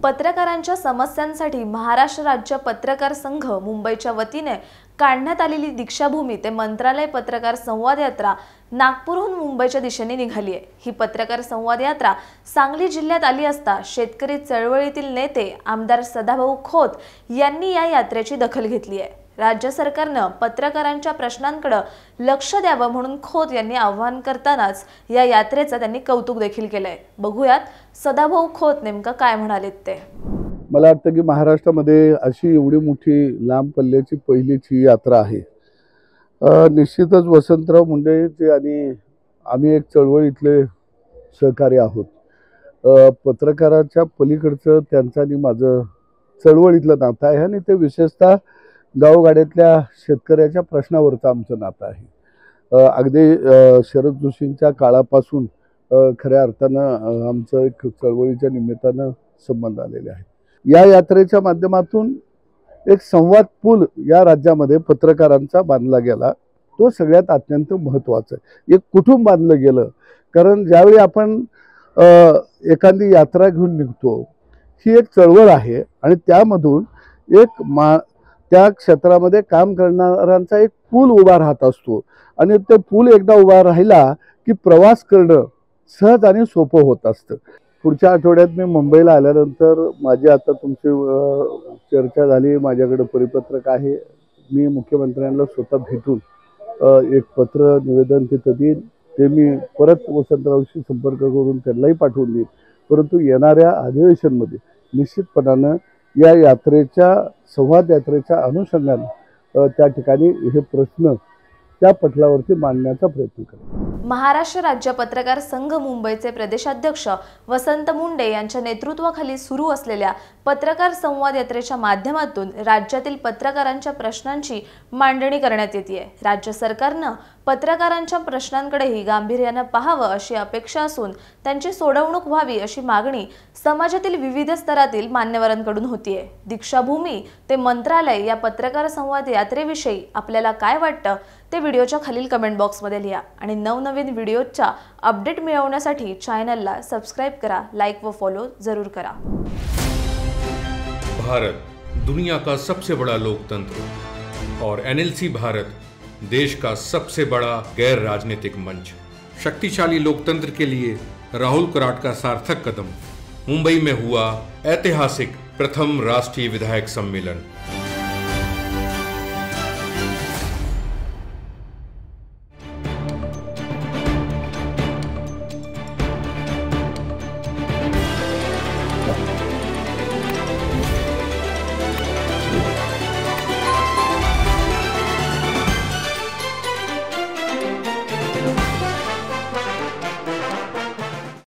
पत्रकारांच्या समस्यांसाठी महाराष्ट्र राज्य पत्रकार संघ मुंबईच्या वतीने काढण्यात आलेली दीक्षाभूमी ते मंत्रालय पत्रकार संवाद यात्रा नागपूरहून मुंबईच्या दिशेने निघाली आहे। ही पत्रकार संवाद यात्रा सांगली जिल्ह्यात आली असता शेतकरी चळवळीतील नेते आमदार सदाभाऊ खोत यांनी या यात्रेची दखल घेतली आहे। राज्य सरकारने पत्रकारांच्या प्रश्नांकडे लक्ष द्यावं म्हणून खोत यांनी आवाहन करतानाच या यात्रेचं त्यांनी कौतुक देखील केलंय। बघूयात सदाभाऊ खोत नेमकं काय म्हणालेत ते। मला वाटतं की महाराष्ट्रामध्ये अशी एवढी मोठी लांब पल्ल्याची पहिलीच ही यात्रा आहे। निश्चितच वसंतराव मुंडेचे आणि आम्ही एक चळवळीतले सहकारी आहोत। पत्रकाराच्या पलीकडचं त्यांचं आणि माझं चळवळीतलं नातं आहे आणि ते विशेषतः गावगाड्यातल्या शेतकऱ्याच्या प्रश्नावरचं आमचं नातं आहे। अगदी शरद जोशींच्या काळापासून खऱ्या अर्थानं आमचं एक चळवळीच्या निमित्तानं संबंध आलेले आहेत। या यात्रेच्या माध्यमातून एक संवाद पूल या राज्यामध्ये पत्रकारांचा बांधला गेला, तो सगळ्यात अत्यंत महत्त्वाचा आहे। एक कुटुंब बांधलं गेलं, कारण ज्यावेळी आपण एखादी यात्रा घेऊन निघतो ही एक चळवळ आहे आणि त्यामधून एक त्या क्षेत्रामध्ये काम करणाऱ्यांचा एक पूल उभा राहत असतो आणि ते पूल एकदा उभा राहिला की प्रवास करणं सहज आणि सोपं होत असतं। पुढच्या आठवड्यात मी मुंबईला आल्यानंतर माझी आता तुमची चर्चा झाली, माझ्याकडे परिपत्रक आहे। मी मुख्यमंत्र्यांना स्वतः भेटून एक पत्र निवेदन तिथं देईन, ते मी परत वसंतरावशी संपर्क करून त्यांनाही पाठवून देईन। परंतु येणाऱ्या अधिवेशनमध्ये निश्चितपणानं या यात्रेच्या संवाद यात्रेच्या अनुषंगाने त्या ठिकाणी हे प्रश्न त्या पटलावरती मांडण्याचा प्रयत्न करेन। महाराष्ट्र राज्य पत्रकार संघ मुंबईचे प्रदेशाध्यक्ष वसंत मुंडे यांच्या नेतृत्वाखाली सुरू असलेल्या पत्रकार संवाद यात्रेच्या माध्यमातून राज्यातील पत्रकारांच्या प्रश्नांची मांडणी करण्यात येते। राज्य सरकारने पत्रकारांच्या प्रश्नांकडेही गांभीर्याने पाहावं अशी अपेक्षा असून त्यांची सोडवणूक व्हावी अशी मागणी समाजातील विविध स्तरातील मान्यवरांकडून होतीये। दीक्षाभूमी ते मंत्रालय या पत्रकार संवाद यात्रेविषयी आपल्याला काय वाटतं ते व्हिडिओच्या खालील कमेंट बॉक्समध्ये लिहा आणि नवनवीन व्हिडिओच्या अपडेट मिळवण्यासाठी चॅनलला सबस्क्राइब करा, लाईक व फॉलो जरूर करा। भारत दुनिया का सबसे बड़ा लोकतंत्र और एनएलसी भारत देश का सबसे बड़ा गैर राजनीतिक मंच। शक्तिशाली लोकतंत्र के लिए राहुल कराट का सार्थक कदम। मुंबई में हुआ ऐतिहासिक प्रथम राष्ट्रीय विधायक सम्मेलन।